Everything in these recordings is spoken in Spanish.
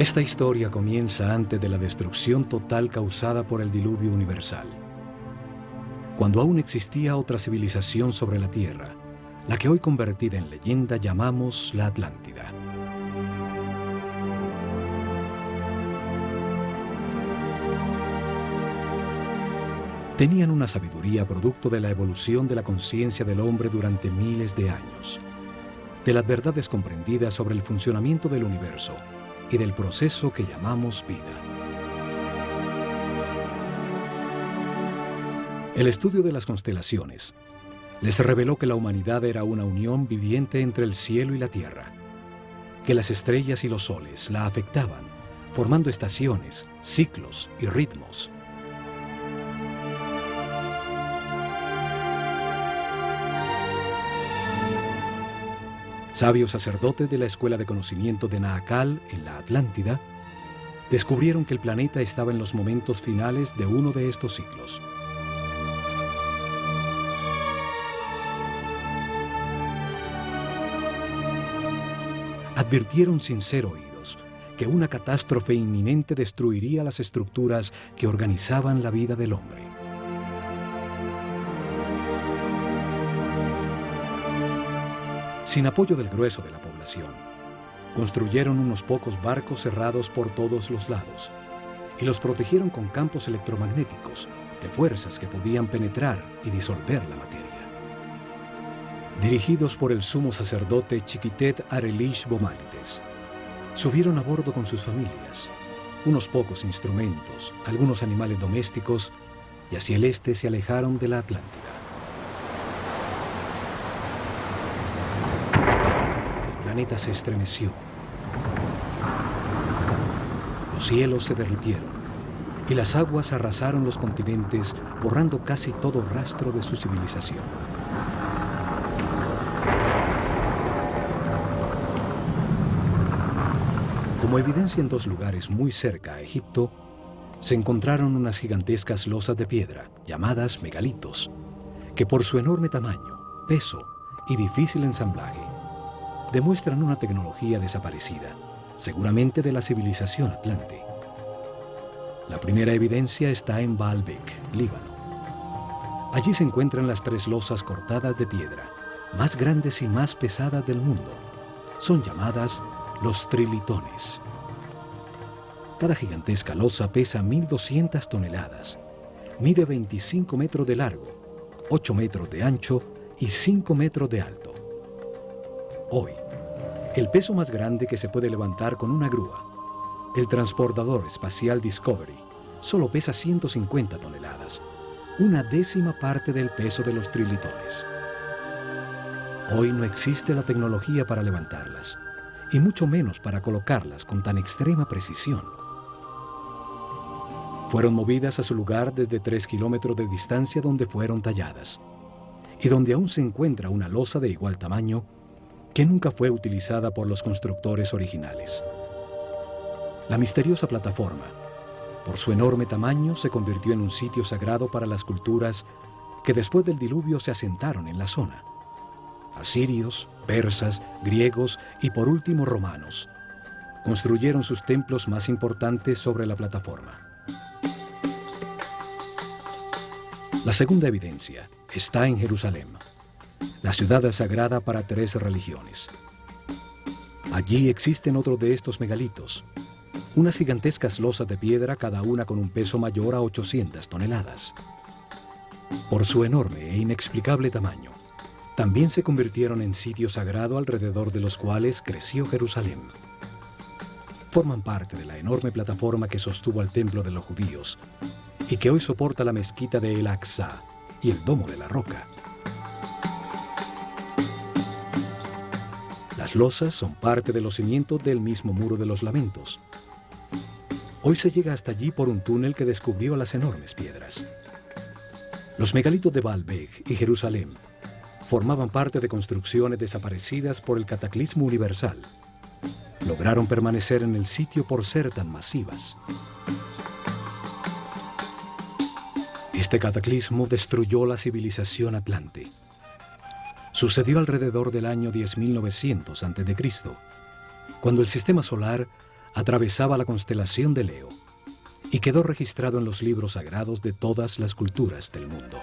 Esta historia comienza antes de la destrucción total causada por el diluvio universal, cuando aún existía otra civilización sobre la Tierra, la que hoy convertida en leyenda llamamos la Atlántida. Tenían una sabiduría producto de la evolución de la conciencia del hombre durante miles de años, de las verdades comprendidas sobre el funcionamiento del universo y del proceso que llamamos vida. El estudio de las constelaciones les reveló que la humanidad era una unión viviente entre el cielo y la tierra, que las estrellas y los soles la afectaban, formando estaciones, ciclos y ritmos. Sabios sacerdotes de la Escuela de Conocimiento de Naakal, en la Atlántida, descubrieron que el planeta estaba en los momentos finales de uno de estos ciclos. Advirtieron sin ser oídos que una catástrofe inminente destruiría las estructuras que organizaban la vida del hombre. Sin apoyo del grueso de la población, construyeron unos pocos barcos cerrados por todos los lados y los protegieron con campos electromagnéticos de fuerzas que podían penetrar y disolver la materia. Dirigidos por el sumo sacerdote Chiquitet Arelish Bomalites, subieron a bordo con sus familias, unos pocos instrumentos, algunos animales domésticos, y hacia el este se alejaron de la Atlántida. El planeta se estremeció. Los cielos se derritieron y las aguas arrasaron los continentes, borrando casi todo rastro de su civilización. Como evidencia en dos lugares muy cerca a Egipto, se encontraron unas gigantescas losas de piedra, llamadas megalitos, que por su enorme tamaño, peso y difícil ensamblaje, demuestran una tecnología desaparecida, seguramente de la civilización atlante. La primera evidencia está en Baalbek, Líbano. Allí se encuentran las tres losas cortadas de piedra, más grandes y más pesadas del mundo. Son llamadas los trilitones. Cada gigantesca losa pesa 1.200 toneladas, mide 25 metros de largo, 8 metros de ancho y 5 metros de alto. Hoy, el peso más grande que se puede levantar con una grúa, el transportador espacial Discovery, solo pesa 150 toneladas, una décima parte del peso de los trilitones. Hoy no existe la tecnología para levantarlas, y mucho menos para colocarlas con tan extrema precisión. Fueron movidas a su lugar desde 3 kilómetros de distancia donde fueron talladas, y donde aún se encuentra una losa de igual tamaño que nunca fue utilizada por los constructores originales. La misteriosa plataforma, por su enorme tamaño, se convirtió en un sitio sagrado para las culturas que después del diluvio se asentaron en la zona. Asirios, persas, griegos y por último romanos construyeron sus templos más importantes sobre la plataforma. La segunda evidencia está en Jerusalén, la ciudad sagrada para 3 religiones. Allí existen otros de estos megalitos, unas gigantescas losas de piedra, cada una con un peso mayor a 800 toneladas. Por su enorme e inexplicable tamaño, también se convirtieron en sitio sagrado alrededor de los cuales creció Jerusalén. Forman parte de la enorme plataforma que sostuvo al templo de los judíos y que hoy soporta la mezquita de El Aqsa y el Domo de la Roca. Las losas son parte de los cimientos del mismo Muro de los Lamentos. Hoy se llega hasta allí por un túnel que descubrió las enormes piedras. Los megalitos de Baalbek y Jerusalén formaban parte de construcciones desaparecidas por el cataclismo universal. Lograron permanecer en el sitio por ser tan masivas. Este cataclismo destruyó la civilización atlante. Sucedió alrededor del año 10.900 a.C., cuando el sistema solar atravesaba la constelación de Leo y quedó registrado en los libros sagrados de todas las culturas del mundo.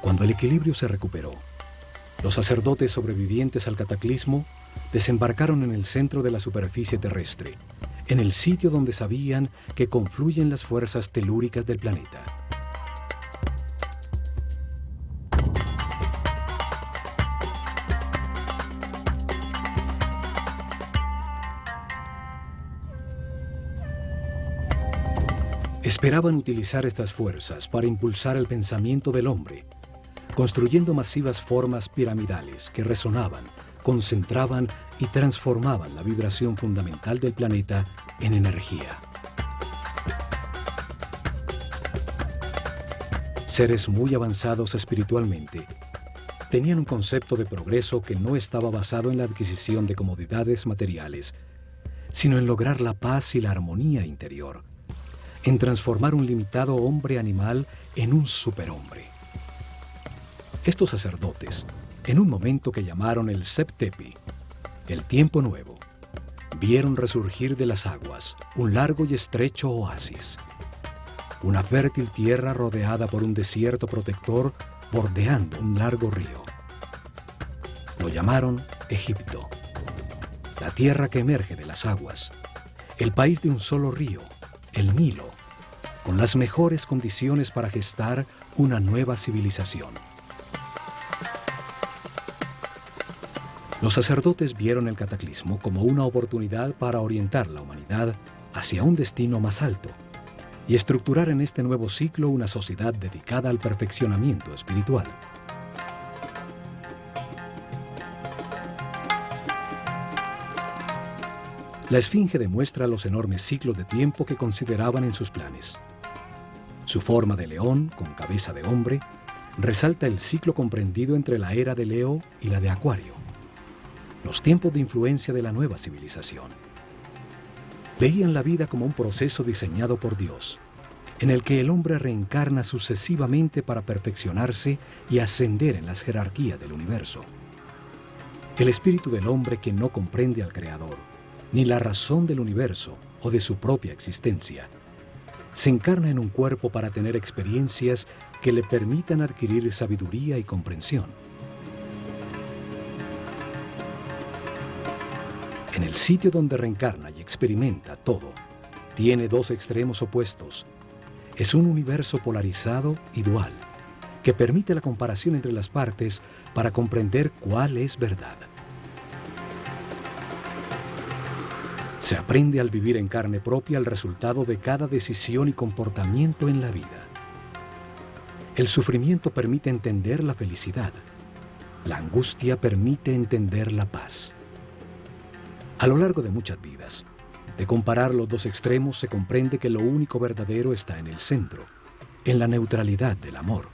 Cuando el equilibrio se recuperó, los sacerdotes sobrevivientes al cataclismo desembarcaron en el centro de la superficie terrestre, en el sitio donde sabían que confluyen las fuerzas telúricas del planeta. Esperaban utilizar estas fuerzas para impulsar el pensamiento del hombre, construyendo masivas formas piramidales que resonaban, concentraban y transformaban la vibración fundamental del planeta en energía. Seres muy avanzados espiritualmente tenían un concepto de progreso que no estaba basado en la adquisición de comodidades materiales, sino en lograr la paz y la armonía interior, en transformar un limitado hombre animal en un superhombre. Estos sacerdotes, en un momento que llamaron el Septepi, el tiempo nuevo, vieron resurgir de las aguas un largo y estrecho oasis, una fértil tierra rodeada por un desierto protector bordeando un largo río. Lo llamaron Egipto, la tierra que emerge de las aguas, el país de un solo río, el Nilo, con las mejores condiciones para gestar una nueva civilización. Los sacerdotes vieron el cataclismo como una oportunidad para orientar la humanidad hacia un destino más alto y estructurar en este nuevo ciclo una sociedad dedicada al perfeccionamiento espiritual. La Esfinge demuestra los enormes ciclos de tiempo que consideraban en sus planes. Su forma de león, con cabeza de hombre, resalta el ciclo comprendido entre la era de Leo y la de Acuario, los tiempos de influencia de la nueva civilización. Veían la vida como un proceso diseñado por Dios, en el que el hombre reencarna sucesivamente para perfeccionarse y ascender en las jerarquías del universo. El espíritu del hombre que no comprende al Creador, ni la razón del universo o de su propia existencia, se encarna en un cuerpo para tener experiencias que le permitan adquirir sabiduría y comprensión. En el sitio donde reencarna y experimenta todo, tiene dos extremos opuestos. Es un universo polarizado y dual, que permite la comparación entre las partes para comprender cuál es verdad. Se aprende al vivir en carne propia el resultado de cada decisión y comportamiento en la vida. El sufrimiento permite entender la felicidad. La angustia permite entender la paz. A lo largo de muchas vidas, de comparar los dos extremos se comprende que lo único verdadero está en el centro, en la neutralidad del amor.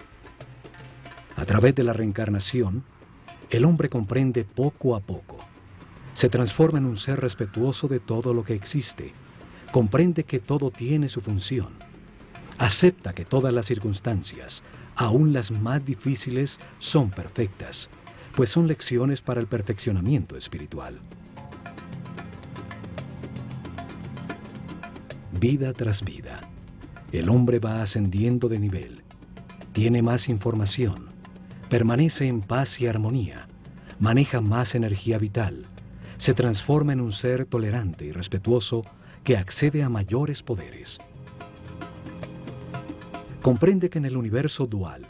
A través de la reencarnación, el hombre comprende poco a poco. Se transforma en un ser respetuoso de todo lo que existe, comprende que todo tiene su función, acepta que todas las circunstancias, aun las más difíciles, son perfectas, pues son lecciones para el perfeccionamiento espiritual. Vida tras vida, el hombre va ascendiendo de nivel, tiene más información, permanece en paz y armonía, maneja más energía vital, se transforma en un ser tolerante y respetuoso que accede a mayores poderes. Comprende que en el universo dual,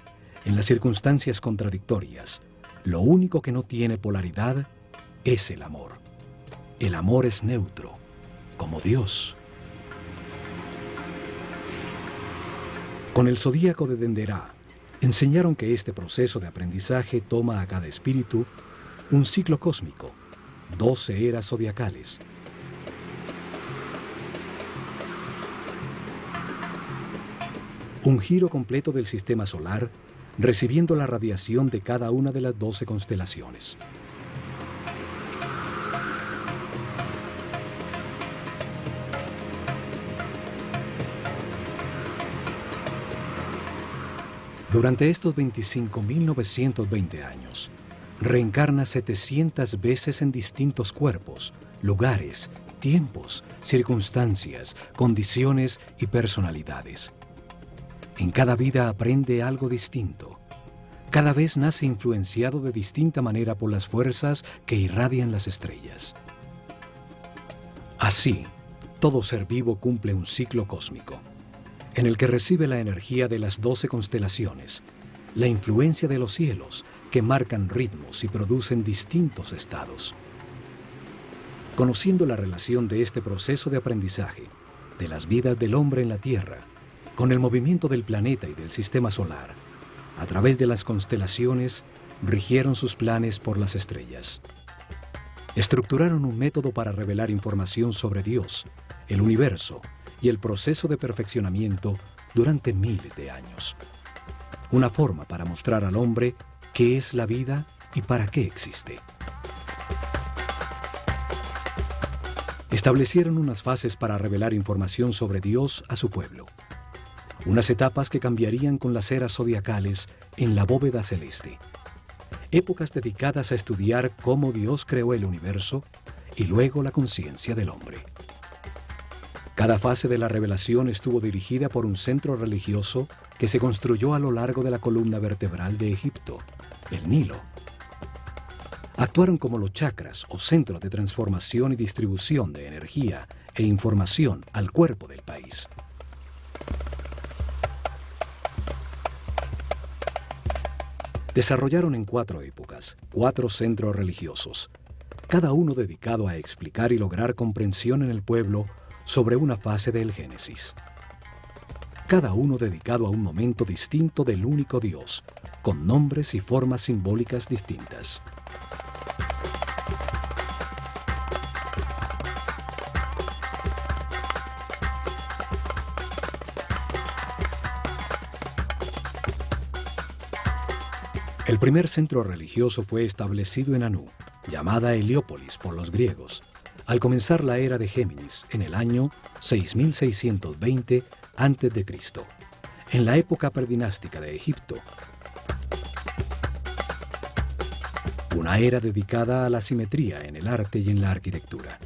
en las circunstancias contradictorias, lo único que no tiene polaridad es el amor. El amor es neutro, como Dios. Con el zodíaco de Denderá, enseñaron que este proceso de aprendizaje toma a cada espíritu un ciclo cósmico, 12 eras zodiacales. Un giro completo del sistema solar, recibiendo la radiación de cada una de las 12 constelaciones. Durante estos 25.920 años, reencarna 700 veces en distintos cuerpos, lugares, tiempos, circunstancias, condiciones y personalidades. En cada vida aprende algo distinto. Cada vez nace influenciado de distinta manera por las fuerzas que irradian las estrellas. Así, todo ser vivo cumple un ciclo cósmico, en el que recibe la energía de las 12 constelaciones, la influencia de los cielos, que marcan ritmos y producen distintos estados. Conociendo la relación de este proceso de aprendizaje, de las vidas del hombre en la Tierra, con el movimiento del planeta y del sistema solar, a través de las constelaciones, rigieron sus planes por las estrellas. Estructuraron un método para revelar información sobre Dios, el universo y el proceso de perfeccionamiento durante miles de años. Una forma para mostrar al hombre qué es la vida y para qué existe. Establecieron unas fases para revelar información sobre Dios a su pueblo. Unas etapas que cambiarían con las eras zodiacales en la bóveda celeste. Épocas dedicadas a estudiar cómo Dios creó el universo y luego la conciencia del hombre. Cada fase de la revelación estuvo dirigida por un centro religioso que se construyó a lo largo de la columna vertebral de Egipto, el Nilo. Actuaron como los chakras o centros de transformación y distribución de energía e información al cuerpo del país. Desarrollaron en 4 épocas, 4 centros religiosos, cada uno dedicado a explicar y lograr comprensión en el pueblo sobre una fase del Génesis. Cada uno dedicado a un momento distinto del único Dios, con nombres y formas simbólicas distintas. El primer centro religioso fue establecido en Anu, llamada Heliópolis por los griegos, al comenzar la era de Géminis en el año 6620 a.C., en la época predinástica de Egipto. Una era dedicada a la simetría en el arte y en la arquitectura.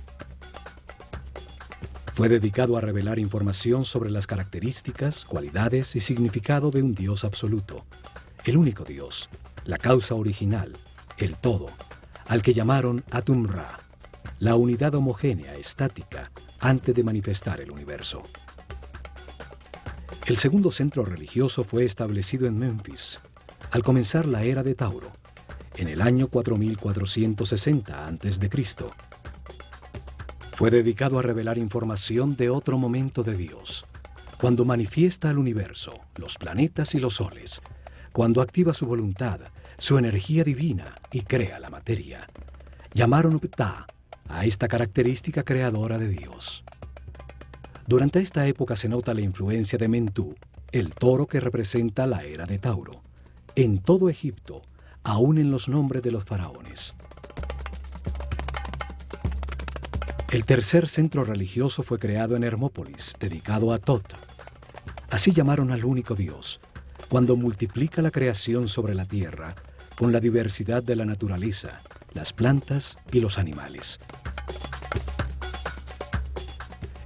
Fue dedicado a revelar información sobre las características, cualidades y significado de un Dios absoluto, el único Dios, la causa original, el todo, al que llamaron Atum-Ra, la unidad homogénea, estática, antes de manifestar el universo. El segundo centro religioso fue establecido en Memphis, al comenzar la era de Tauro, en el año 4460 a.C. Fue dedicado a revelar información de otro momento de Dios, cuando manifiesta al universo, los planetas y los soles, cuando activa su voluntad, su energía divina y crea la materia. Llamaron Ptah a esta característica creadora de Dios. Durante esta época se nota la influencia de Mentú, el toro que representa la era de Tauro, en todo Egipto, aún en los nombres de los faraones. El tercer centro religioso fue creado en Hermópolis, dedicado a Tot. Así llamaron al único Dios, cuando multiplica la creación sobre la tierra con la diversidad de la naturaleza, las plantas y los animales.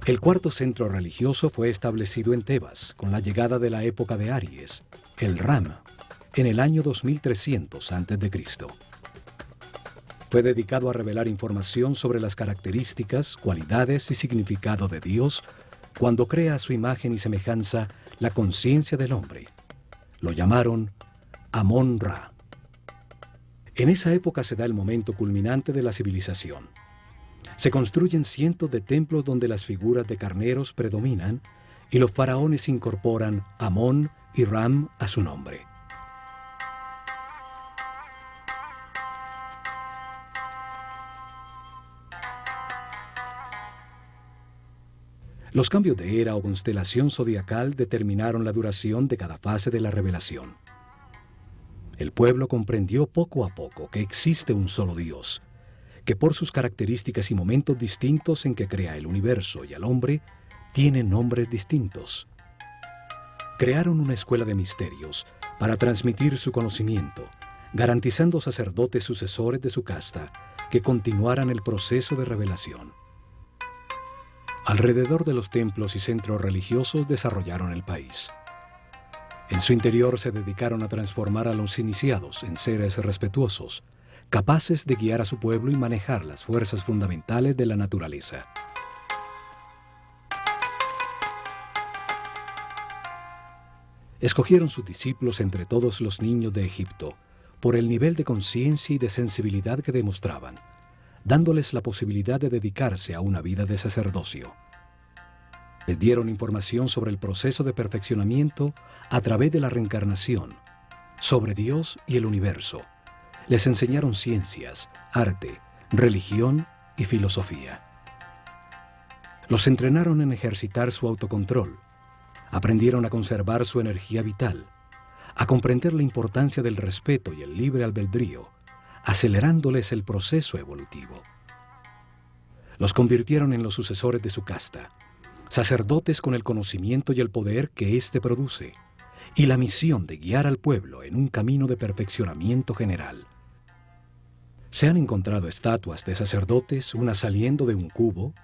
El cuarto centro religioso fue establecido en Tebas con la llegada de la época de Aries, el Ram, en el año 2300 a.C. Fue dedicado a revelar información sobre las características, cualidades y significado de Dios cuando crea a su imagen y semejanza la conciencia del hombre. Lo llamaron Amón-Ra. En esa época se da el momento culminante de la civilización. Se construyen cientos de templos donde las figuras de carneros predominan y los faraones incorporan Amón y Ram a su nombre. Los cambios de era o constelación zodiacal determinaron la duración de cada fase de la revelación. El pueblo comprendió poco a poco que existe un solo Dios, que por sus características y momentos distintos en que crea el universo y al hombre, tiene nombres distintos. Crearon una escuela de misterios para transmitir su conocimiento, garantizando sacerdotes sucesores de su casta que continuaran el proceso de revelación. Alrededor de los templos y centros religiosos desarrollaron el país. En su interior se dedicaron a transformar a los iniciados en seres respetuosos, capaces de guiar a su pueblo y manejar las fuerzas fundamentales de la naturaleza. Escogieron sus discípulos entre todos los niños de Egipto por el nivel de conciencia y de sensibilidad que demostraban, dándoles la posibilidad de dedicarse a una vida de sacerdocio. Les dieron información sobre el proceso de perfeccionamiento a través de la reencarnación, sobre Dios y el universo. Les enseñaron ciencias, arte, religión y filosofía. Los entrenaron en ejercitar su autocontrol. Aprendieron a conservar su energía vital, a comprender la importancia del respeto y el libre albedrío, acelerándoles el proceso evolutivo. Los convirtieron en los sucesores de su casta, sacerdotes con el conocimiento y el poder que éste produce, y la misión de guiar al pueblo en un camino de perfeccionamiento general. Se han encontrado estatuas de sacerdotes, unas saliendo de un cubo,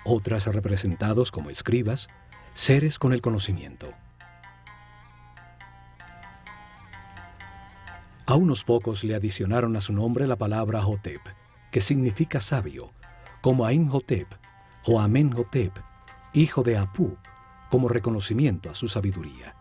otras representados como escribas, seres con el conocimiento. A unos pocos le adicionaron a su nombre la palabra Hotep, que significa sabio, como Amenhotep o Amenhotep, hijo de Apú, como reconocimiento a su sabiduría.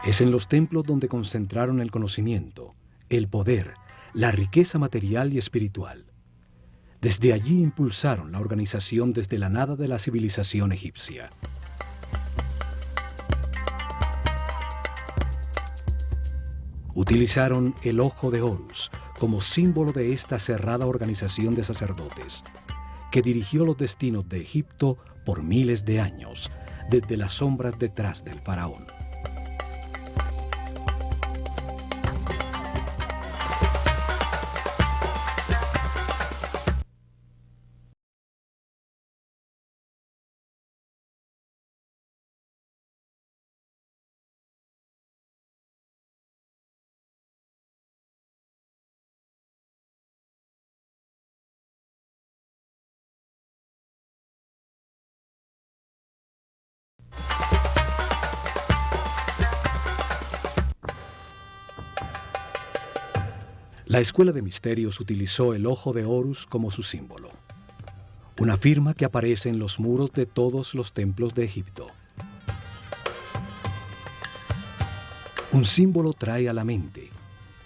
Es en los templos donde concentraron el conocimiento, el poder, la riqueza material y espiritual. Desde allí impulsaron la organización desde la nada de la civilización egipcia. Utilizaron el ojo de Horus como símbolo de esta cerrada organización de sacerdotes, que dirigió los destinos de Egipto por miles de años, desde las sombras detrás del faraón. La Escuela de Misterios utilizó el ojo de Horus como su símbolo, una firma que aparece en los muros de todos los templos de Egipto. Un símbolo trae a la mente,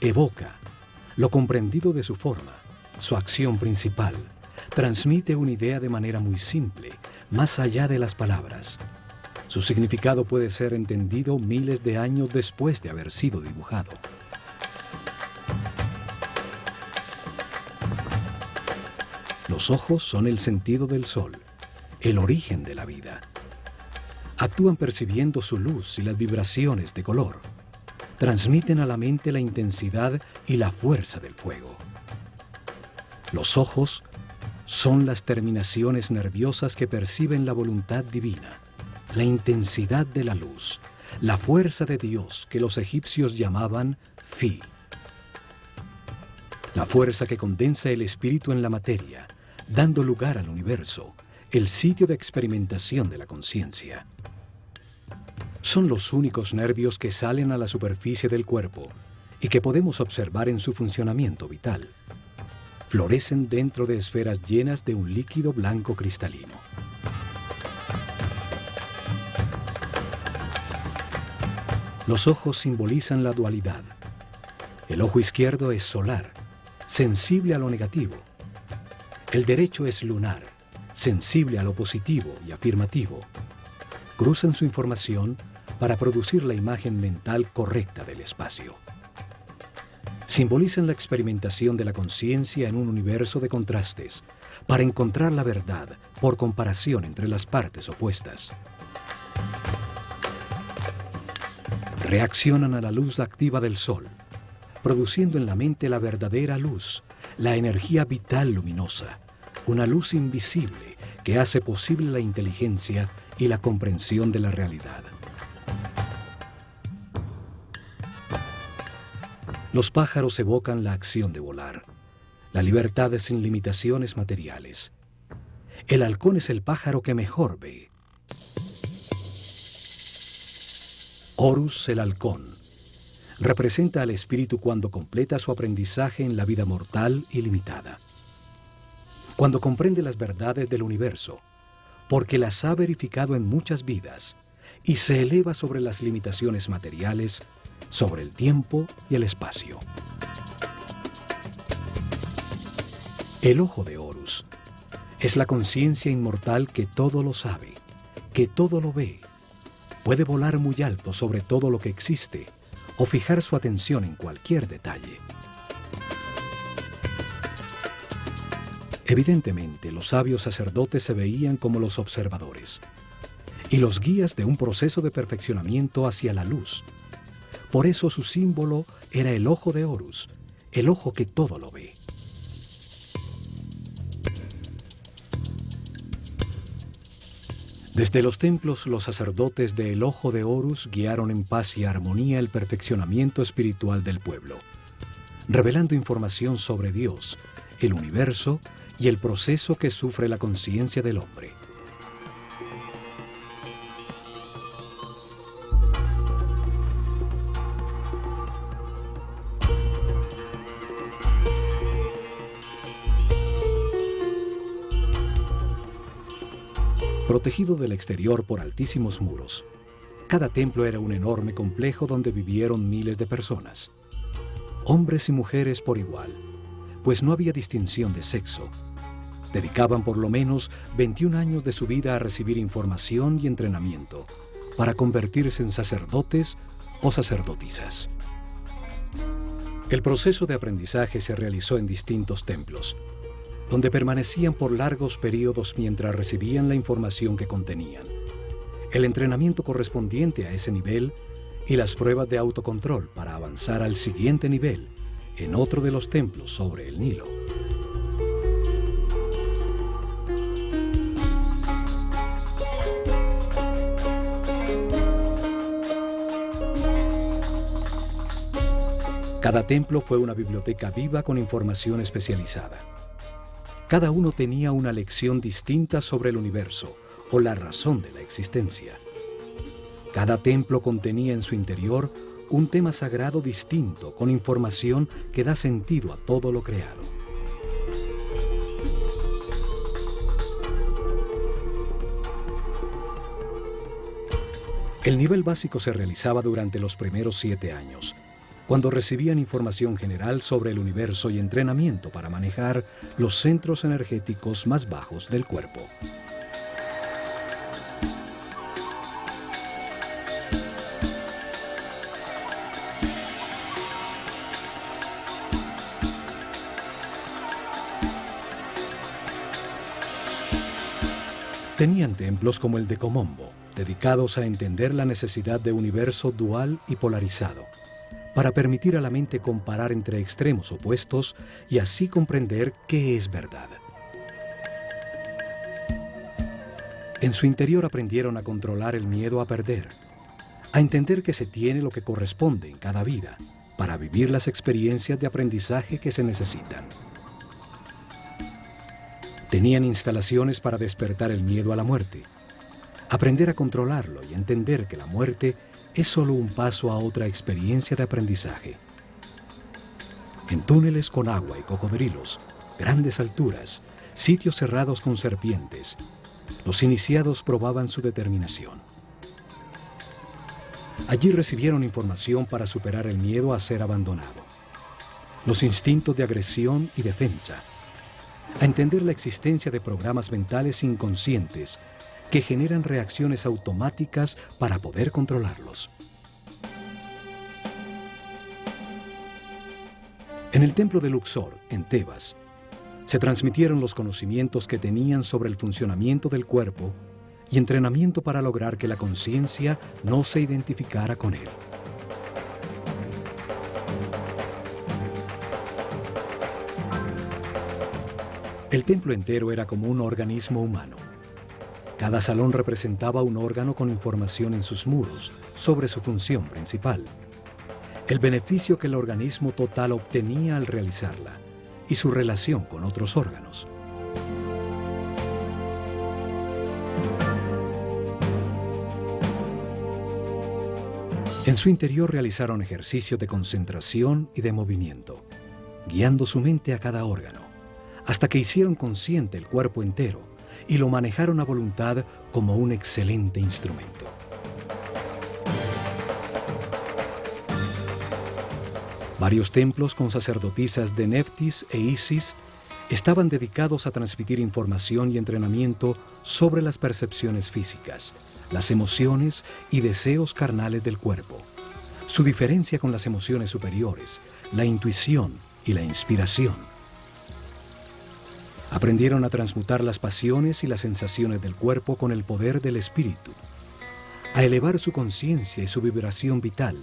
evoca lo comprendido de su forma, su acción principal, transmite una idea de manera muy simple, más allá de las palabras. Su significado puede ser entendido miles de años después de haber sido dibujado. Los ojos son el sentido del sol, el origen de la vida. Actúan percibiendo su luz y las vibraciones de color. Transmiten a la mente la intensidad y la fuerza del fuego. Los ojos son las terminaciones nerviosas que perciben la voluntad divina, la intensidad de la luz, la fuerza de Dios que los egipcios llamaban Fi. La fuerza que condensa el espíritu en la materia, dando lugar al universo, el sitio de experimentación de la conciencia. Son los únicos nervios que salen a la superficie del cuerpo y que podemos observar en su funcionamiento vital. Florecen dentro de esferas llenas de un líquido blanco cristalino. Los ojos simbolizan la dualidad. El ojo izquierdo es solar, sensible a lo negativo. El derecho es lunar, sensible a lo positivo y afirmativo. Cruzan su información para producir la imagen mental correcta del espacio. Simbolizan la experimentación de la conciencia en un universo de contrastes, para encontrar la verdad por comparación entre las partes opuestas. Reaccionan a la luz activa del sol, produciendo en la mente la verdadera luz, la energía vital luminosa, una luz invisible que hace posible la inteligencia y la comprensión de la realidad. Los pájaros evocan la acción de volar, la libertad sin limitaciones materiales. El halcón es el pájaro que mejor ve. Horus, el halcón, representa al espíritu cuando completa su aprendizaje en la vida mortal y limitada. Cuando comprende las verdades del universo, porque las ha verificado en muchas vidas, y se eleva sobre las limitaciones materiales, sobre el tiempo y el espacio. El ojo de Horus es la conciencia inmortal que todo lo sabe, que todo lo ve. Puede volar muy alto sobre todo lo que existe o fijar su atención en cualquier detalle. Evidentemente, los sabios sacerdotes se veían como los observadores y los guías de un proceso de perfeccionamiento hacia la luz. Por eso su símbolo era el ojo de Horus, el ojo que todo lo ve. Desde los templos, los sacerdotes del ojo de Horus guiaron en paz y armonía el perfeccionamiento espiritual del pueblo, revelando información sobre Dios, el universo y el proceso que sufre la conciencia del hombre. Protegido del exterior por altísimos muros, cada templo era un enorme complejo donde vivieron miles de personas, hombres y mujeres por igual, pues no había distinción de sexo. Dedicaban por lo menos 21 años de su vida a recibir información y entrenamiento para convertirse en sacerdotes o sacerdotisas. El proceso de aprendizaje se realizó en distintos templos, donde permanecían por largos periodos mientras recibían la información que contenían, el entrenamiento correspondiente a ese nivel y las pruebas de autocontrol para avanzar al siguiente nivel en otro de los templos sobre el Nilo. Cada templo fue una biblioteca viva con información especializada. Cada uno tenía una lección distinta sobre el universo o la razón de la existencia. Cada templo contenía en su interior un tema sagrado distinto con información que da sentido a todo lo creado. El nivel básico se realizaba durante los primeros 7 años, cuando recibían información general sobre el universo y entrenamiento para manejar los centros energéticos más bajos del cuerpo. Tenían templos como el de Komombo, dedicados a entender la necesidad de un universo dual y polarizado, para permitir a la mente comparar entre extremos opuestos y así comprender qué es verdad. En su interior aprendieron a controlar el miedo a perder, a entender que se tiene lo que corresponde en cada vida para vivir las experiencias de aprendizaje que se necesitan. Tenían instalaciones para despertar el miedo a la muerte, aprender a controlarlo y entender que la muerte es solo un paso a otra experiencia de aprendizaje. En túneles con agua y cocodrilos, grandes alturas, sitios cerrados con serpientes, los iniciados probaban su determinación. Allí recibieron información para superar el miedo a ser abandonado, los instintos de agresión y defensa, a entender la existencia de programas mentales inconscientes que generan reacciones automáticas para poder controlarlos. En el templo de Luxor, en Tebas, se transmitieron los conocimientos que tenían sobre el funcionamiento del cuerpo y entrenamiento para lograr que la conciencia no se identificara con él. El templo entero era como un organismo humano, Cada salón representaba un órgano con información en sus muros sobre su función principal, el beneficio que el organismo total obtenía al realizarla y su relación con otros órganos. En su interior realizaron ejercicios de concentración y de movimiento, guiando su mente a cada órgano, hasta que hicieron consciente el cuerpo entero y lo manejaron a voluntad como un excelente instrumento. Varios templos con sacerdotisas de Neftis e Isis estaban dedicados a transmitir información y entrenamiento sobre las percepciones físicas, las emociones y deseos carnales del cuerpo, su diferencia con las emociones superiores, la intuición y la inspiración. Aprendieron a transmutar las pasiones y las sensaciones del cuerpo con el poder del espíritu, a elevar su conciencia y su vibración vital,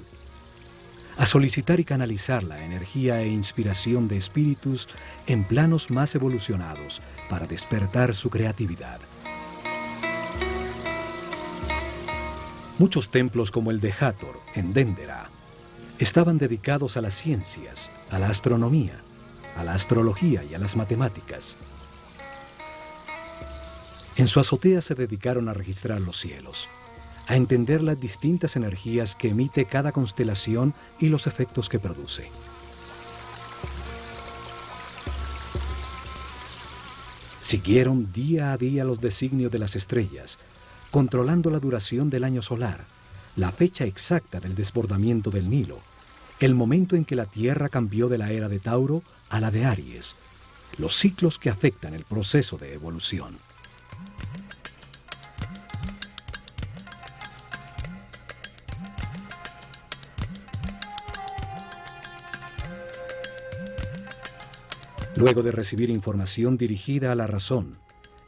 a solicitar y canalizar la energía e inspiración de espíritus en planos más evolucionados para despertar su creatividad. Muchos templos como el de Hathor, en Dendera, estaban dedicados a las ciencias, a la astronomía, a la astrología y a las matemáticas. En su azotea se dedicaron a registrar los cielos, a entender las distintas energías que emite cada constelación y los efectos que produce. Siguieron día a día los designios de las estrellas, controlando la duración del año solar, la fecha exacta del desbordamiento del Nilo, el momento en que la Tierra cambió de la era de Tauro a la de Aries, los ciclos que afectan el proceso de evolución. Luego de recibir información dirigida a la razón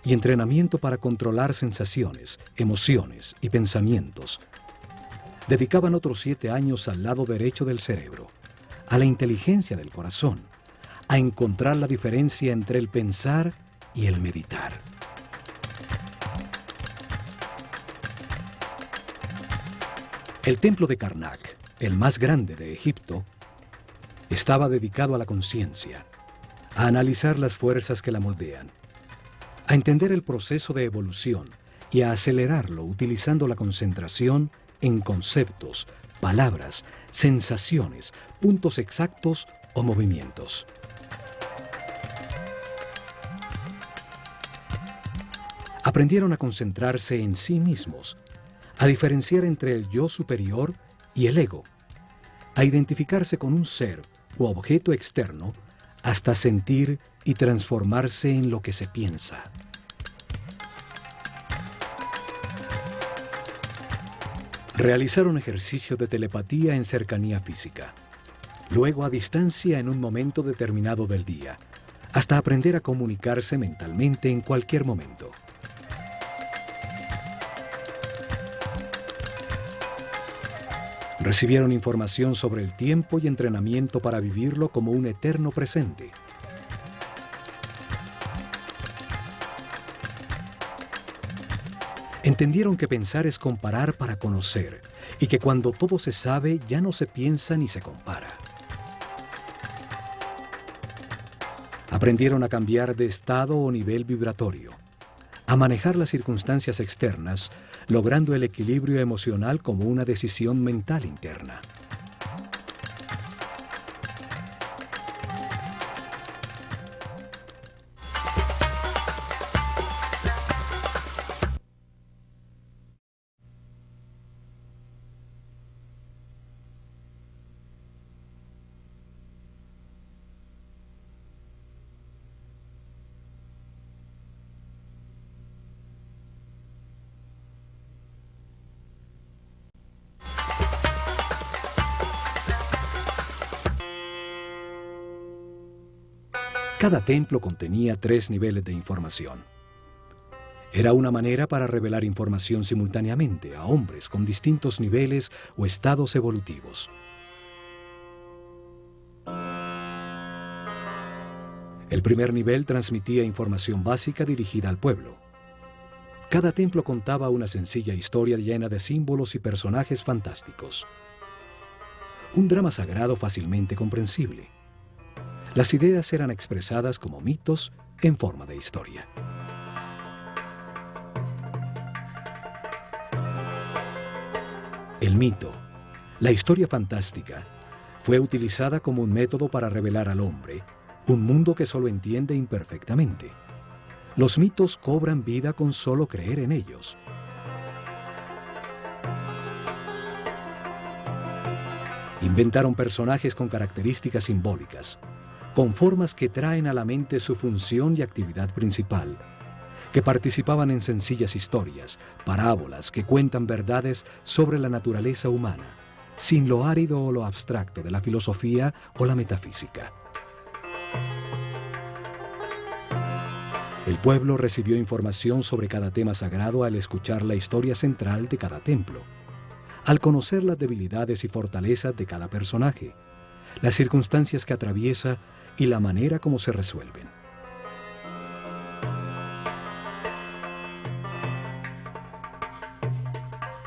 y entrenamiento para controlar sensaciones, emociones y pensamientos, dedicaban otros 7 años al lado derecho del cerebro, a la inteligencia del corazón, a encontrar la diferencia entre el pensar y el meditar. El templo de Karnak, el más grande de Egipto, estaba dedicado a la conciencia, a analizar las fuerzas que la moldean, a entender el proceso de evolución y a acelerarlo utilizando la concentración en conceptos, palabras, sensaciones, puntos exactos o movimientos. Aprendieron a concentrarse en sí mismos, a diferenciar entre el yo superior y el ego, a identificarse con un ser u objeto externo hasta sentir y transformarse en lo que se piensa. Realizaron ejercicios de telepatía en cercanía física, luego a distancia en un momento determinado del día, hasta aprender a comunicarse mentalmente en cualquier momento. Recibieron información sobre el tiempo y entrenamiento para vivirlo como un eterno presente. Entendieron que pensar es comparar para conocer, y que cuando todo se sabe ya no se piensa ni se compara. Aprendieron a cambiar de estado o nivel vibratorio, a manejar las circunstancias externas, logrando el equilibrio emocional como una decisión mental interna. Cada templo contenía 3 niveles de información. Era una manera para revelar información simultáneamente a hombres con distintos niveles o estados evolutivos. El primer nivel transmitía información básica dirigida al pueblo. Cada templo contaba una sencilla historia llena de símbolos y personajes fantásticos. Un drama sagrado fácilmente comprensible. Las ideas eran expresadas como mitos en forma de historia. El mito, la historia fantástica, fue utilizada como un método para revelar al hombre un mundo que solo entiende imperfectamente. Los mitos cobran vida con solo creer en ellos. Inventaron personajes con características simbólicas, con formas que traen a la mente su función y actividad principal, que participaban en sencillas historias, parábolas que cuentan verdades sobre la naturaleza humana, sin lo árido o lo abstracto de la filosofía o la metafísica. El pueblo recibió información sobre cada tema sagrado al escuchar la historia central de cada templo, al conocer las debilidades y fortalezas de cada personaje, las circunstancias que atraviesa y la manera como se resuelven.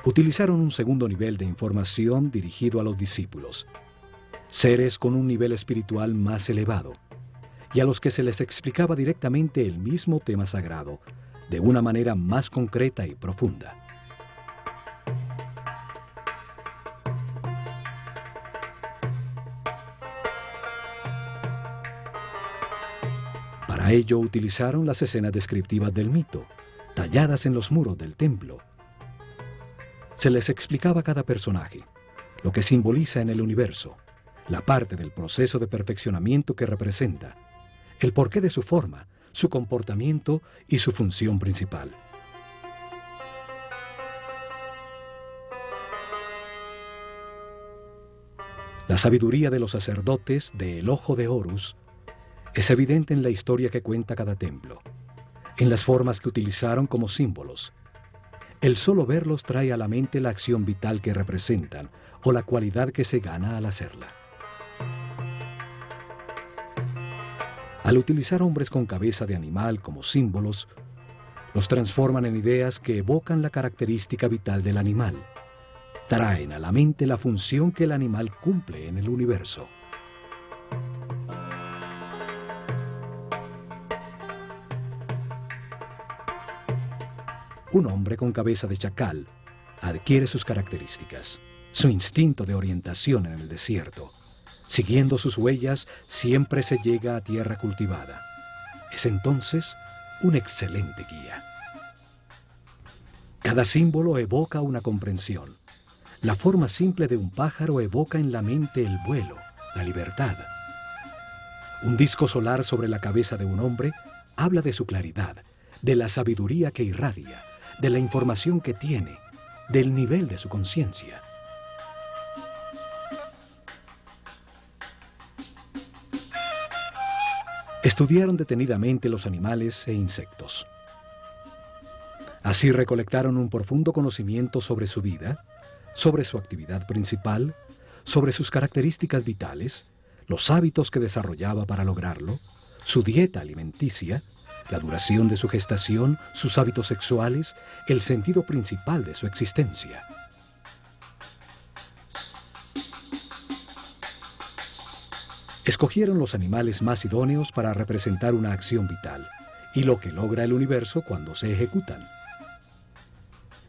Utilizaron un segundo nivel de información dirigido a los discípulos, seres con un nivel espiritual más elevado, y a los que se les explicaba directamente el mismo tema sagrado, de una manera más concreta y profunda. Para ello utilizaron las escenas descriptivas del mito, talladas en los muros del templo. Se les explicaba a cada personaje lo que simboliza en el universo, la parte del proceso de perfeccionamiento que representa, el porqué de su forma, su comportamiento y su función principal. La sabiduría de los sacerdotes de El Ojo de Horus es evidente en la historia que cuenta cada templo, en las formas que utilizaron como símbolos. El solo verlos trae a la mente la acción vital que representan o la cualidad que se gana al hacerla. Al utilizar hombres con cabeza de animal como símbolos, los transforman en ideas que evocan la característica vital del animal. Traen a la mente la función que el animal cumple en el universo. Un hombre con cabeza de chacal adquiere sus características, su instinto de orientación en el desierto. Siguiendo sus huellas, siempre se llega a tierra cultivada. Es entonces un excelente guía. Cada símbolo evoca una comprensión. La forma simple de un pájaro evoca en la mente el vuelo, la libertad. Un disco solar sobre la cabeza de un hombre habla de su claridad, de la sabiduría que irradia, de la información que tiene, del nivel de su conciencia. Estudiaron detenidamente los animales e insectos. Así recolectaron un profundo conocimiento sobre su vida, sobre su actividad principal, sobre sus características vitales, los hábitos que desarrollaba para lograrlo, su dieta alimenticia, la duración de su gestación, sus hábitos sexuales, el sentido principal de su existencia. Escogieron los animales más idóneos para representar una acción vital y lo que logra el universo cuando se ejecutan.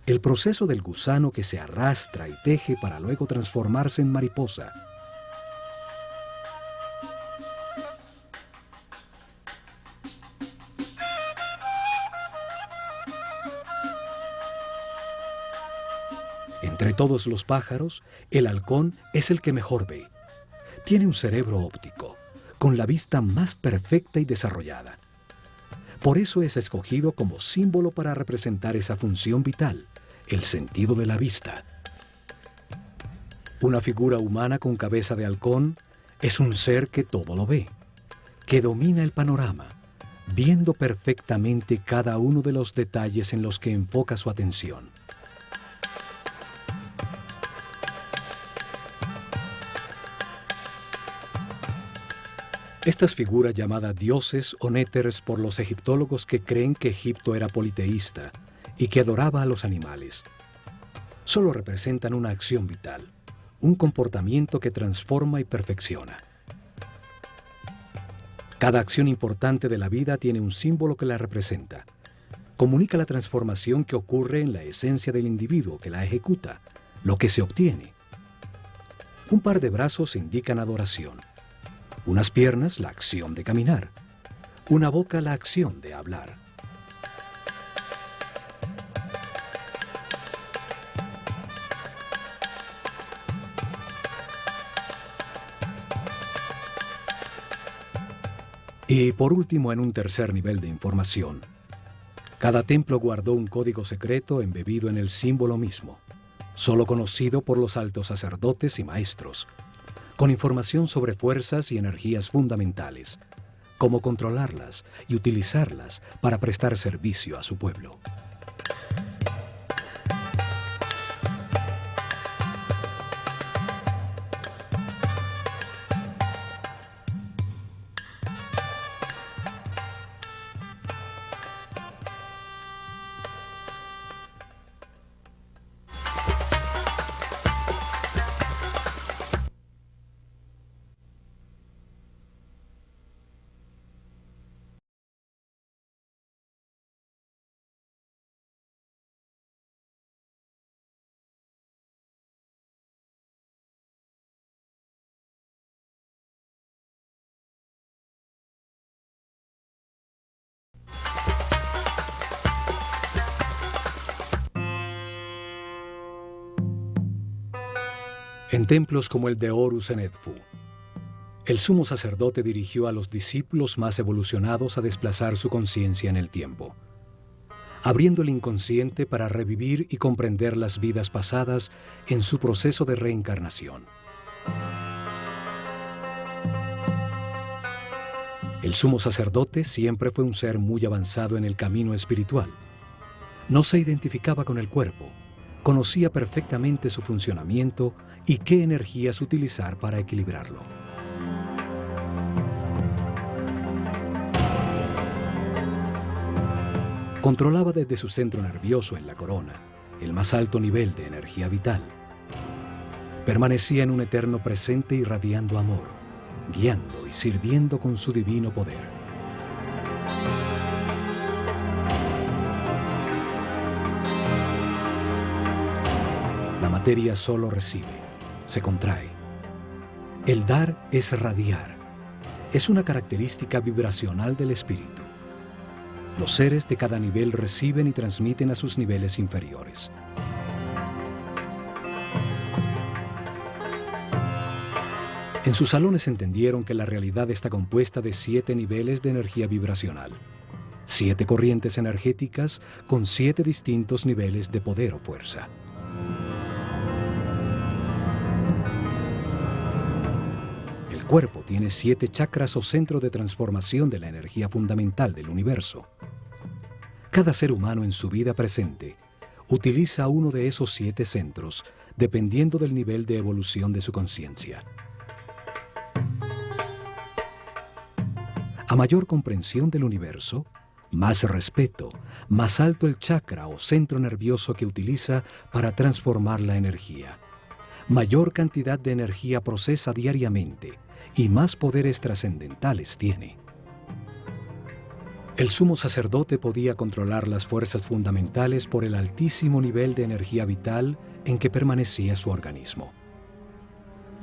El proceso del gusano que se arrastra y teje para luego transformarse en mariposa. Entre todos los pájaros, el halcón es el que mejor ve. Tiene un cerebro óptico, con la vista más perfecta y desarrollada. Por eso es escogido como símbolo para representar esa función vital, el sentido de la vista. Una figura humana con cabeza de halcón es un ser que todo lo ve, que domina el panorama, viendo perfectamente cada uno de los detalles en los que enfoca su atención. Estas figuras llamadas dioses o néteres por los egiptólogos que creen que Egipto era politeísta y que adoraba a los animales. Solo representan una acción vital, un comportamiento que transforma y perfecciona. Cada acción importante de la vida tiene un símbolo que la representa. Comunica la transformación que ocurre en la esencia del individuo que la ejecuta, lo que se obtiene. Un par de brazos indican adoración, unas piernas la acción de caminar, una boca la acción de hablar. Y por último, en un tercer nivel de información, cada templo guardó un código secreto embebido en el símbolo mismo, solo conocido por los altos sacerdotes y maestros, con información sobre fuerzas y energías fundamentales, cómo controlarlas y utilizarlas para prestar servicio a su pueblo. En templos como el de Horus en Edfu, el sumo sacerdote dirigió a los discípulos más evolucionados a desplazar su conciencia en el tiempo, abriendo el inconsciente para revivir y comprender las vidas pasadas en su proceso de reencarnación. El sumo sacerdote siempre fue un ser muy avanzado en el camino espiritual. No se identificaba con el cuerpo, conocía perfectamente su funcionamiento y qué energías utilizar para equilibrarlo. Controlaba desde su centro nervioso en la corona el más alto nivel de energía vital. Permanecía en un eterno presente irradiando amor, guiando y sirviendo con su divino poder. La materia solo recibe, se contrae. El dar es radiar, es una característica vibracional del espíritu. Los seres de cada nivel reciben y transmiten a sus niveles inferiores. En sus salones entendieron que la realidad está compuesta de 7 niveles de energía vibracional, 7 corrientes energéticas con 7 distintos niveles de poder o fuerza. El cuerpo tiene 7 chakras o centros de transformación de la energía fundamental del universo. Cada ser humano en su vida presente utiliza uno de esos 7 centros dependiendo del nivel de evolución de su conciencia. A mayor comprensión del universo, más respeto, más alto el chakra o centro nervioso que utiliza para transformar la energía. Mayor cantidad de energía procesa diariamente y más poderes trascendentales tiene. El sumo sacerdote podía controlar las fuerzas fundamentales por el altísimo nivel de energía vital en que permanecía su organismo.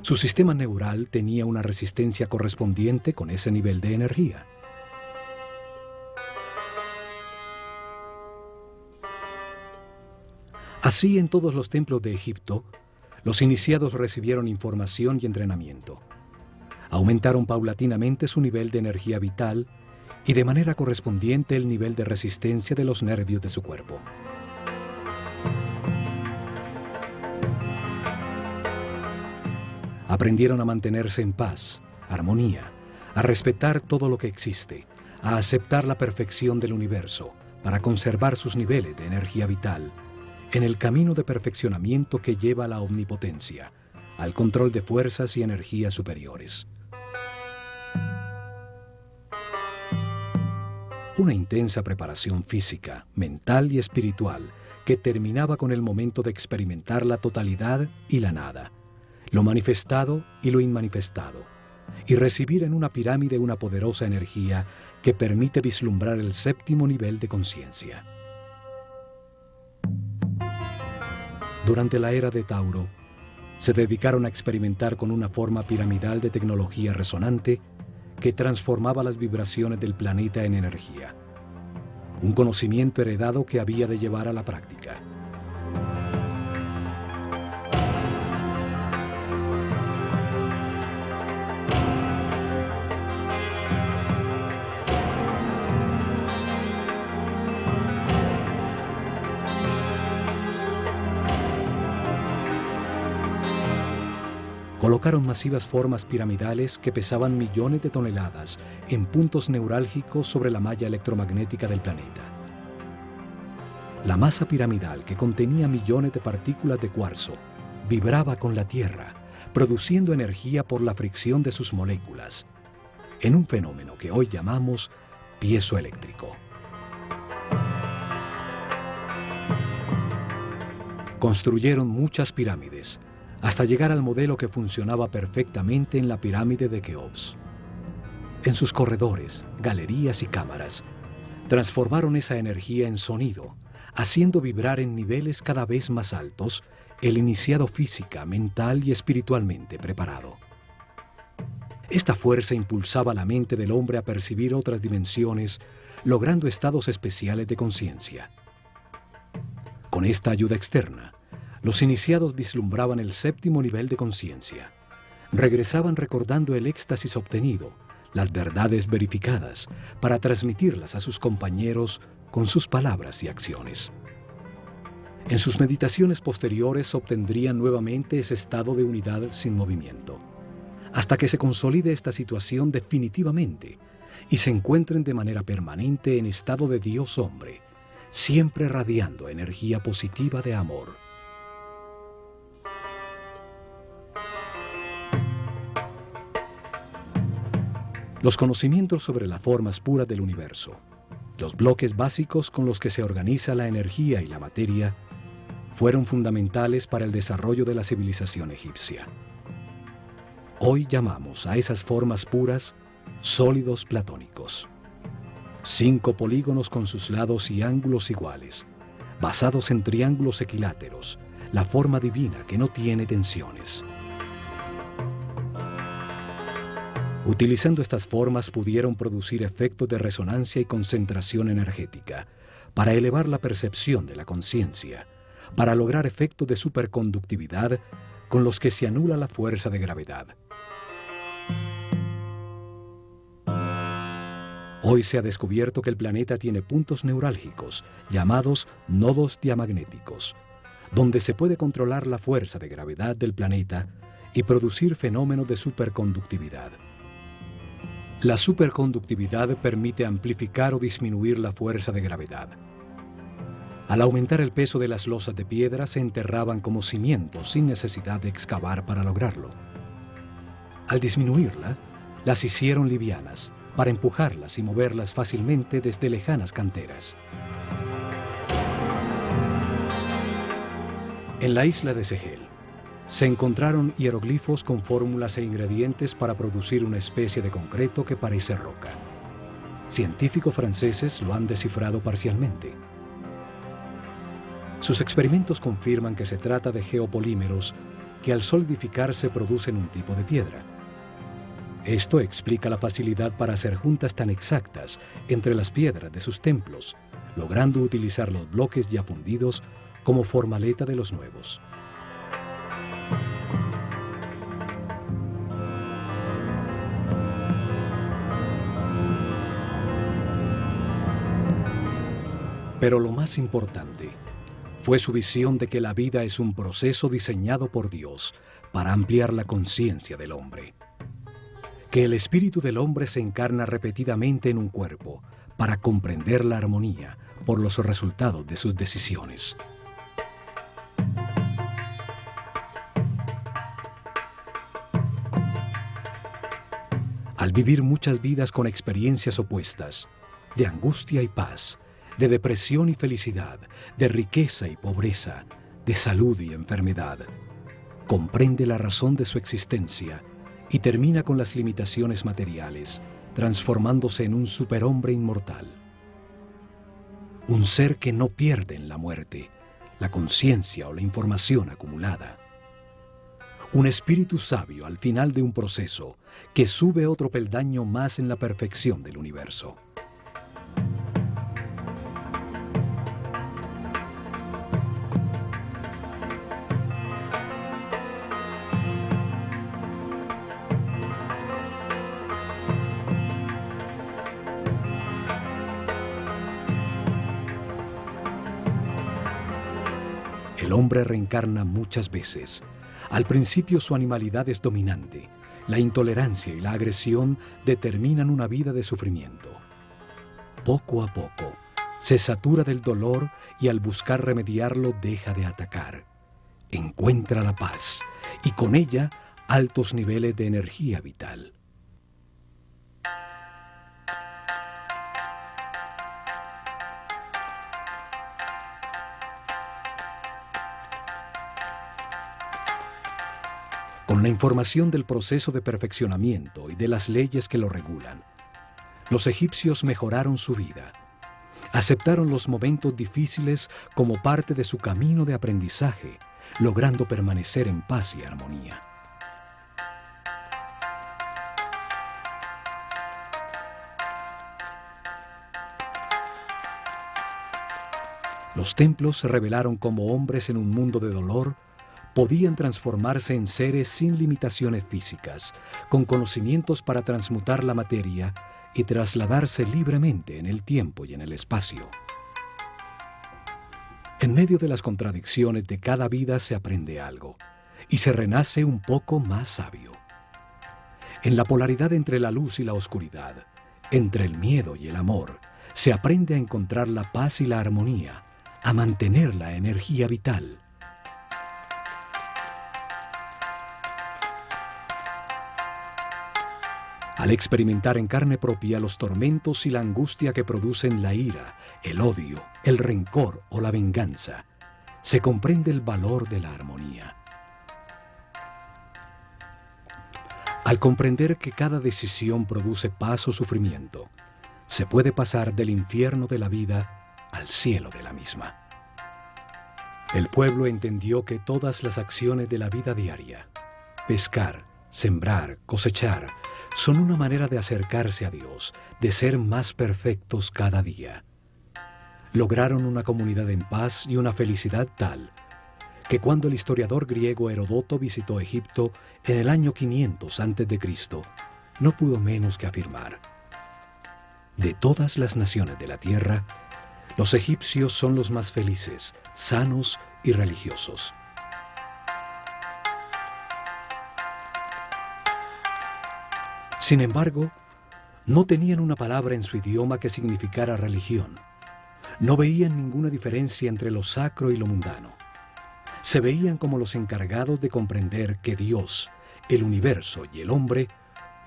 Su sistema neural tenía una resistencia correspondiente con ese nivel de energía. Así, en todos los templos de Egipto, los iniciados recibieron información y entrenamiento. Aumentaron paulatinamente su nivel de energía vital y de manera correspondiente el nivel de resistencia de los nervios de su cuerpo. Aprendieron a mantenerse en paz, armonía, a respetar todo lo que existe, a aceptar la perfección del universo para conservar sus niveles de energía vital en el camino de perfeccionamiento que lleva a la omnipotencia, al control de fuerzas y energías superiores. Una intensa preparación física, mental y espiritual que terminaba con el momento de experimentar la totalidad y la nada, lo manifestado y lo inmanifestado, y recibir en una pirámide una poderosa energía que permite vislumbrar el séptimo nivel de conciencia. Durante la era de Tauro, se dedicaron a experimentar con una forma piramidal de tecnología resonante que transformaba las vibraciones del planeta en energía. Un conocimiento heredado que había de llevar a la práctica. Colocaron masivas formas piramidales que pesaban millones de toneladas en puntos neurálgicos sobre la malla electromagnética del planeta. La masa piramidal, que contenía millones de partículas de cuarzo, vibraba con la Tierra, produciendo energía por la fricción de sus moléculas, en un fenómeno que hoy llamamos piezoeléctrico. Construyeron muchas pirámides, hasta llegar al modelo que funcionaba perfectamente en la pirámide de Keops. En sus corredores, galerías y cámaras, transformaron esa energía en sonido, haciendo vibrar en niveles cada vez más altos el iniciado física, mental y espiritualmente preparado. Esta fuerza impulsaba la mente del hombre a percibir otras dimensiones, logrando estados especiales de conciencia. Con esta ayuda externa, los iniciados vislumbraban el séptimo nivel de conciencia. Regresaban recordando el éxtasis obtenido, las verdades verificadas, para transmitirlas a sus compañeros con sus palabras y acciones. En sus meditaciones posteriores obtendrían nuevamente ese estado de unidad sin movimiento, hasta que se consolide esta situación definitivamente y se encuentren de manera permanente en estado de Dios-hombre, siempre radiando energía positiva de amor. Los conocimientos sobre las formas puras del universo, los bloques básicos con los que se organiza la energía y la materia, fueron fundamentales para el desarrollo de la civilización egipcia. Hoy llamamos a esas formas puras sólidos platónicos. 5 polígonos con sus lados y ángulos iguales, basados en triángulos equiláteros, la forma divina que no tiene tensiones. Utilizando estas formas pudieron producir efectos de resonancia y concentración energética para elevar la percepción de la conciencia, para lograr efectos de superconductividad con los que se anula la fuerza de gravedad. Hoy se ha descubierto que el planeta tiene puntos neurálgicos, llamados nodos diamagnéticos, donde se puede controlar la fuerza de gravedad del planeta y producir fenómenos de superconductividad. La superconductividad permite amplificar o disminuir la fuerza de gravedad. Al aumentar el peso de las losas de piedra, se enterraban como cimientos sin necesidad de excavar para lograrlo. Al disminuirla, las hicieron livianas, para empujarlas y moverlas fácilmente desde lejanas canteras. En la isla de Segel, se encontraron hieroglifos con fórmulas e ingredientes para producir una especie de concreto que parece roca. Científicos franceses lo han descifrado parcialmente. Sus experimentos confirman que se trata de geopolímeros que al solidificarse producen un tipo de piedra. Esto explica la facilidad para hacer juntas tan exactas entre las piedras de sus templos, logrando utilizar los bloques ya fundidos como formaleta de los nuevos. Pero lo más importante fue su visión de que la vida es un proceso diseñado por Dios para ampliar la conciencia del hombre. Que el espíritu del hombre se encarna repetidamente en un cuerpo para comprender la armonía por los resultados de sus decisiones. Al vivir muchas vidas con experiencias opuestas, de angustia y paz, de depresión y felicidad, de riqueza y pobreza, de salud y enfermedad. Comprende la razón de su existencia y termina con las limitaciones materiales, transformándose en un superhombre inmortal. Un ser que no pierde en la muerte la conciencia o la información acumulada. Un espíritu sabio al final de un proceso que sube otro peldaño más en la perfección del universo. El hombre reencarna muchas veces. Al principio su animalidad es dominante. La intolerancia y la agresión determinan una vida de sufrimiento. Poco a poco, se satura del dolor y al buscar remediarlo deja de atacar. Encuentra la paz y con ella altos niveles de energía vital. Con la información del proceso de perfeccionamiento y de las leyes que lo regulan, los egipcios mejoraron su vida. Aceptaron los momentos difíciles como parte de su camino de aprendizaje, logrando permanecer en paz y armonía. Los templos se revelaron como hombres en un mundo de dolor. Podían transformarse en seres sin limitaciones físicas, con conocimientos para transmutar la materia y trasladarse libremente en el tiempo y en el espacio. En medio de las contradicciones de cada vida se aprende algo y se renace un poco más sabio. En la polaridad entre la luz y la oscuridad, entre el miedo y el amor, se aprende a encontrar la paz y la armonía, a mantener la energía vital. Al experimentar en carne propia los tormentos y la angustia que producen la ira, el odio, el rencor o la venganza, se comprende el valor de la armonía. Al comprender que cada decisión produce paz o sufrimiento, se puede pasar del infierno de la vida al cielo de la misma. El pueblo entendió que todas las acciones de la vida diaria, pescar, sembrar, cosechar, son una manera de acercarse a Dios, de ser más perfectos cada día. Lograron una comunidad en paz y una felicidad tal que cuando el historiador griego Heródoto visitó Egipto en el año 500 a.C., no pudo menos que afirmar: de todas las naciones de la tierra, los egipcios son los más felices, sanos y religiosos. Sin embargo, no tenían una palabra en su idioma que significara religión. No veían ninguna diferencia entre lo sacro y lo mundano. Se veían como los encargados de comprender que Dios, el universo y el hombre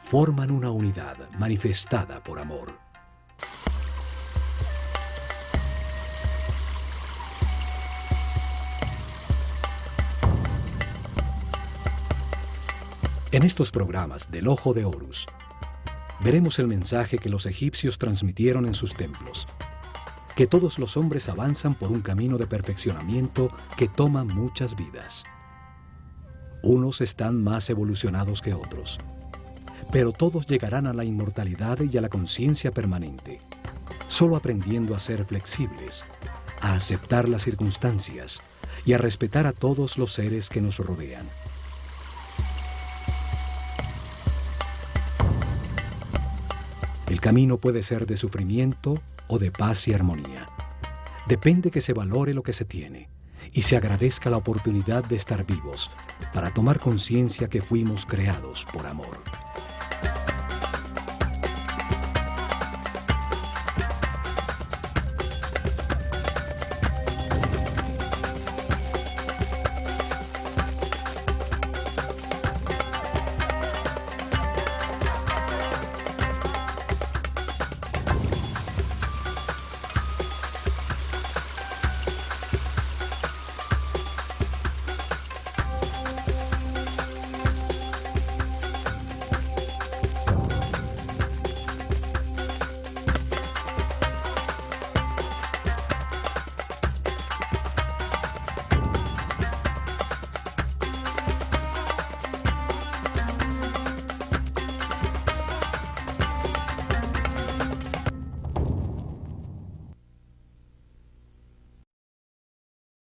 forman una unidad manifestada por amor. En estos programas del Ojo de Horus, veremos el mensaje que los egipcios transmitieron en sus templos, que todos los hombres avanzan por un camino de perfeccionamiento que toma muchas vidas. Unos están más evolucionados que otros, pero todos llegarán a la inmortalidad y a la conciencia permanente, solo aprendiendo a ser flexibles, a aceptar las circunstancias y a respetar a todos los seres que nos rodean. El camino puede ser de sufrimiento o de paz y armonía. Depende que se valore lo que se tiene y se agradezca la oportunidad de estar vivos para tomar conciencia que fuimos creados por amor.